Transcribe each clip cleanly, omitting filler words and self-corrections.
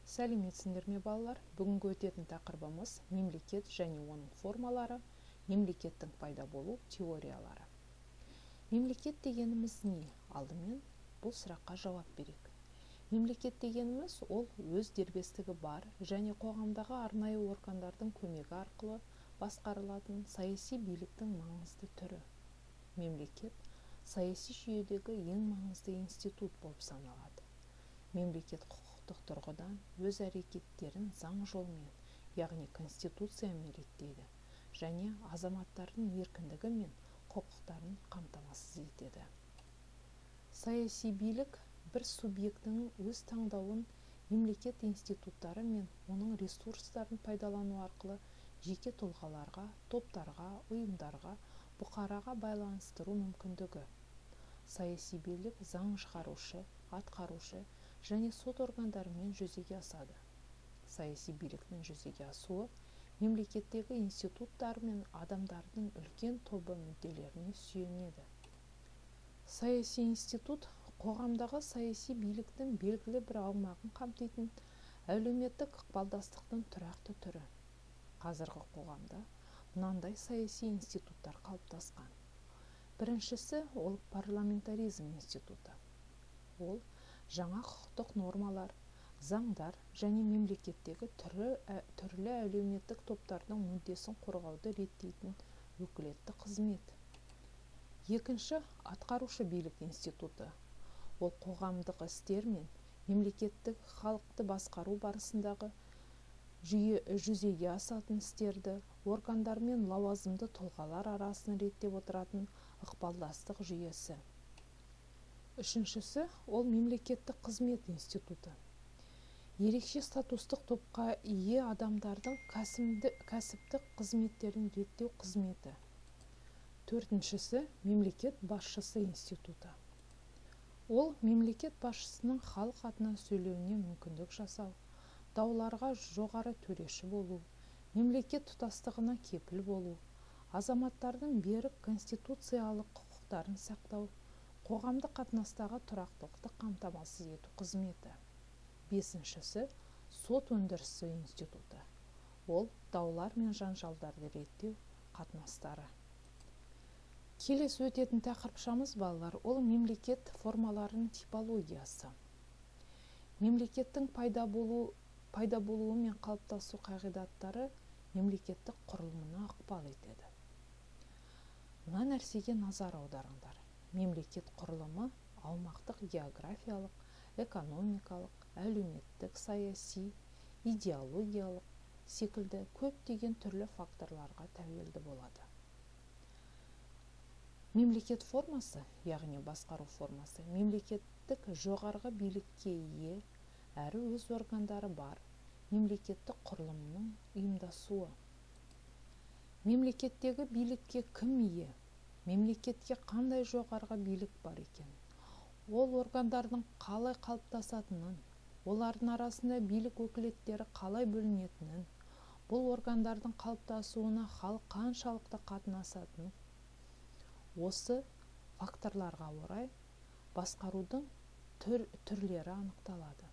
Сәлеметсіңдер ме балалар? Бүгінгі өтетін тақырыбымыз мемлекет және оның формалары, мемлекеттің пайда болу теориялары. Мемлекет дегеніміз не? Алдымен бұл сұраққа жауап берейік. Мемлекет дегеніміз ол өз дербестігі бар және қоғамдағы арнайы органдардың көмегі арқылы басқарылатын саяси биліктің маңызды түрі. Мемлекет саяси жүйедегі ең маңызды институт болып саналады. Мемлекет құқықтық тұрғыдан өз әрекеттерін заң жолымен, яғни конституциямен реттейді және азаматтардың еркіндігі мен құқықтарын қамтамасыз етеді. Саяси билік бір субъектінің өз таңдауын мемлекет институттары мен оның ресурстарын пайдалану арқылы жеке тұлғаларға, топтарға, ұйымдарға, бұқараға байланыстыру мүмкіндігі. Саяси билік заң шығарушы, атқарушы және сот органдарымен жүзеге асады. Саяси биліктің жүзеге асуы мемлекеттегі институттар мен адамдардың үлкен тобы мүдделеріне сүйенеді. Саяси институт қоғамдағы саяси биліктің белгілі бір аумағын қамтитын әлеуметтік ықпалдастықтың тұрақты түрі. Қазіргі қоғамда мынандай саяси институттар қалыптасқан. Біріншісі ол парламентаризм институты. Ол жаңа құқықтық нормалар, заңдар және мемлекеттегі түрлі әлеуметтік топтардың мүддесін қорғауды реттейтін өкілетті қызмет. Екінші, атқарушы билік институты. Ол қоғамдық істер мен мемлекеттік халықты басқару барысындағы жүзеге асатын істерді органдар мен лауазымды тұлғалар арасын реттеп отыратын ықпалдастық жүйесі. Үшіншісі, ол мемлекеттік қызмет институты. Ерекше статустық топқа ие адамдардың кәсіптік қызметтерін реттеу қызметі. Төртіншісі, мемлекет басшысы институты. Ол мемлекет басшысының халық атынан сөйлеуіне мүмкіндік жасау, дауларға жоғары төреші болу, мемлекет тұтастығына кепіл болу, азаматтардың берік конституциялық құқықтарын сақтау, қоғамдық қатынастағы тұрақтылықты қамтамасыз ету қызметі. Бесіншісі, сот өндірісі институты. Ол даулар мен жанжалдарды реттеу қатынастары. Келесі өтетін тақырыпшамыз балалар, ол мемлекет формаларының типологиясы. Мемлекеттің пайда болуы мен қалыптасу қағидаттары мемлекеттік құрылымына ықпал етеді. Мына нәрсеге назар аударыңдар. Мемлекет құрылымы аумақтық географиялық, экономикалық, әлеуметтік, саяси, идеологиялық секілді көптеген түрлі факторларға тәуелді болады. Мемлекет формасы, яғни басқару формасы, мемлекеттік жоғарғы билікке ие, әрі өз органдары бар, мемлекеттік құрылымның ұйымдасуы. Мемлекеттегі билікке кім ие? Мемлекетке қандай жоғарғы билік бар екен? Ол органдардың қалай қалыптасатынын, олардың арасында билік өкілеттері қалай бөлінетінін, бұл органдардың қалыптасуына халық қаншалықты қатынасатынын. Осы факторларға орай басқарудың түрлері анықталады.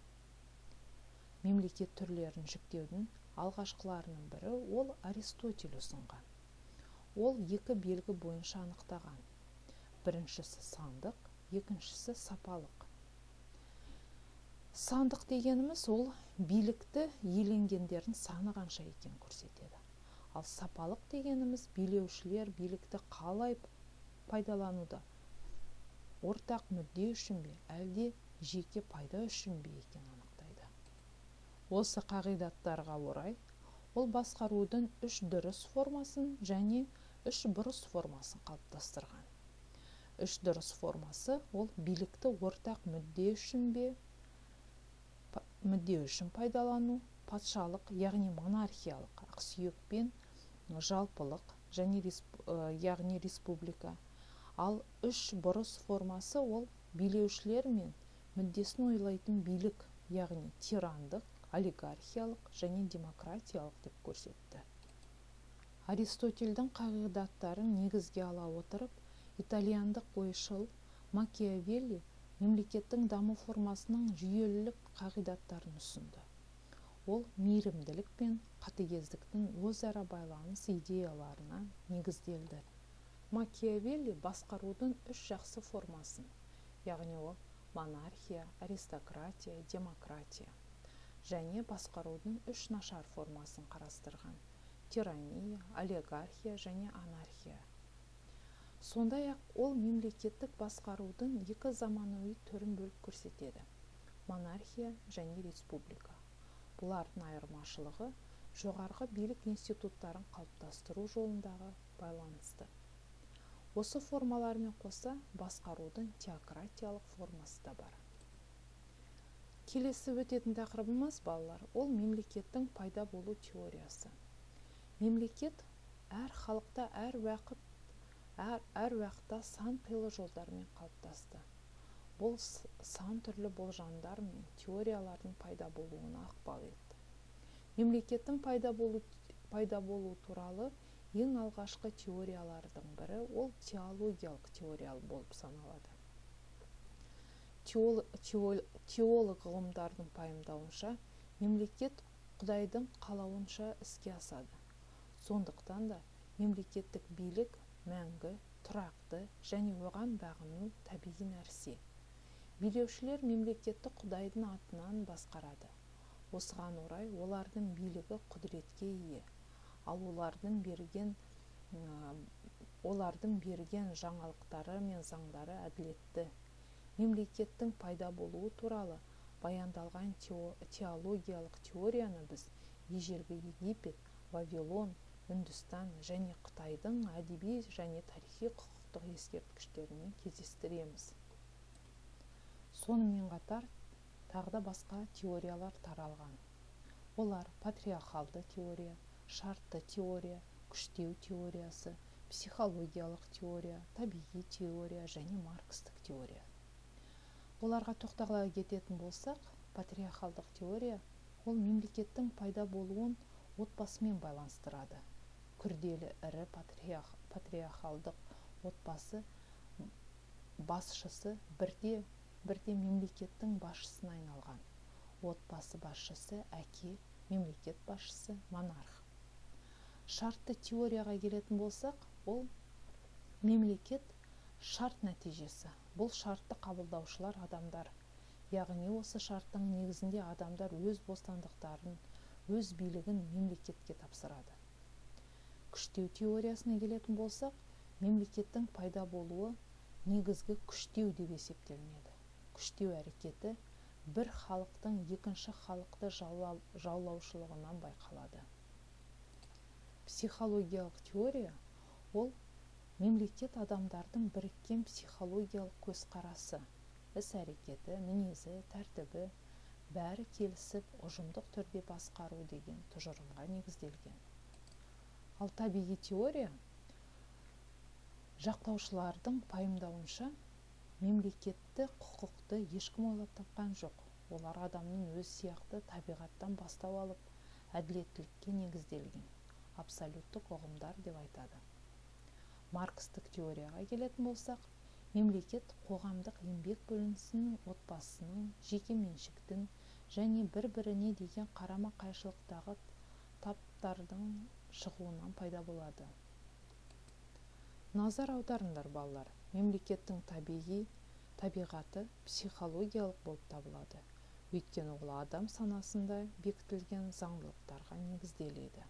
Мемлекет түрлерін жіктеудің алғашқыларының бірі ол Аристотель ұсынған. Ол екі белгі бойынша анықтаған. Біріншісі сандық, екіншісі сапалық. Сандық дегеніміз ол билікті иеленгендердің саны қанша екенін көрсетеді. Ал сапалық дегеніміз билеушілер билікті қалай пайдалануда? Ортақ мүдде үшін бе, әлде жеке пайда үшін бе екенін анықтайды. Осы қағидаттарға орай ол басқарудың үш дұрыс формасын және үш бұрыс формасын қалыптастырған. Үш дұрыс формасы ол билікті ортақ мүдде үшін пайдалану, патшалық, яғни монархиялық, ақсүйекпен жалпылық яғни республика. Ал үш бұрыс формасы ол билеушілер мен мүддесін ойлайтын билік, яғни тирандық, олигархиялық және демократиялық деп көрсетті. Аристотельдің қағидаттарын негізге ала отырып, итальяндық ойшыл Макиавелли мемлекеттің даму формасының жүйелілік қағидаттарын ұсынды. ол мейірімділік пен қатыгездіктің өзара байланыс идеяларына негізделді. Макиавелли басқарудың үш жақсы формасын, яғни ол монархия, аристократия, демократия және басқарудың үш нашар формасын қарастырған: тирания, олигархия және анархия. Сондай-ақ ол мемлекеттік басқарудың екі заманауи түрін бөліп көрсетеді: монархия және республика. Бұлардың айырмашылығы жоғарғы билік институттарын қалыптастыру жолындағы байланысты. Осы формалармен қоса басқарудың теократиялық формасы да бар. Келесі өтетін тақырыбымыз, балалар, ол мемлекеттің пайда болу теориясы. Мемлекет әр халықта әр уақытта сан қилы жолдармен қалыптасты. Бұл сан түрлі болжамдар мен теориялардың пайда болуына ықпал етті. Мемлекеттің пайда болу туралы ең алғашқы теориялардың бірі ол теологиялық теория болып саналады. Теолог ғылымдардың пайымдауынша, мемлекет Құдайдың қалауынша іске асады. Сондықтан да мемлекеттік билік мәңгі, тұрақты және оған бағыну табиғи нәрсе. Билеушілер мемлекетті Құдайдың атынан басқарады. Осыған орай олардың билігі құдіретке ие, ал олардың берген жаңалықтары мен заңдары әділетті. Мемлекеттің пайда болуы туралы баяндалған теологиялық теорияны біз ежелгі Египет, Вавилон, Үндістан және Қытайдың әдеби және тарихи құқықтық ескерткіштерінен кездестіреміз. Сонымен қатар тағы да басқа теориялар таралған. Олар патриархалды теория, шартты теория, күштеу теориясы, психологиялық теория, табиғи теория және маркстік теория. Оларға тоқтала кететін болсақ, патриархалдық теория ол мемлекеттің пайда болуын отбасымен байланыстырады. Күрделі ірі патриархалдық отбасы басшысы бірде мемлекеттің басшысына айналған. Отбасы басшысы әке, мемлекет басшысы монарх. Шартты теорияға келетін болсақ, ол мемлекет шарт нәтижесі. Бұл шартты қабылдаушылар адамдар. Яғни осы шарттың негізінде адамдар өз бостандықтарын, өз билігін мемлекетке тапсырады. Күштеу теориясына келетін болсақ, мемлекеттің пайда болуы негізгі күштеу деп есептелінеді. Күштеу әрекеті бір халықтың екінші халықты жаулаушылығынан байқалады. Психологиялық теория ол мемлекет адамдардың біріккен психологиялық көзқарасы, іс-әрекеті, мінезі, тәртібі бәрі келісіп ұжымдық түрде басқару деген тұжырымға негізделген. Ал табиғи теория жақтаушылардың пайымдауынша мемлекетті, құқықты ешкім ойлап тапқан жоқ. Олар адамның өз сияқты табиғаттан бастау алып, әділеттілікке негізделген абсолюттік ұғымдар деп айтады. Маркстік теорияға келетін болсақ, мемлекет қоғамдық еңбек бөлінісінің, отбасының, жеке меншіктің және бір-біріне деген қарама-қайшылықтағы таптардың шығуынан пайда болады. Назар аударыңдар, балалар, мемлекеттің табиғаты психологиялық болып табылады. Өйткені ол адам санасында бекітілген заңдылықтарға негізделеді.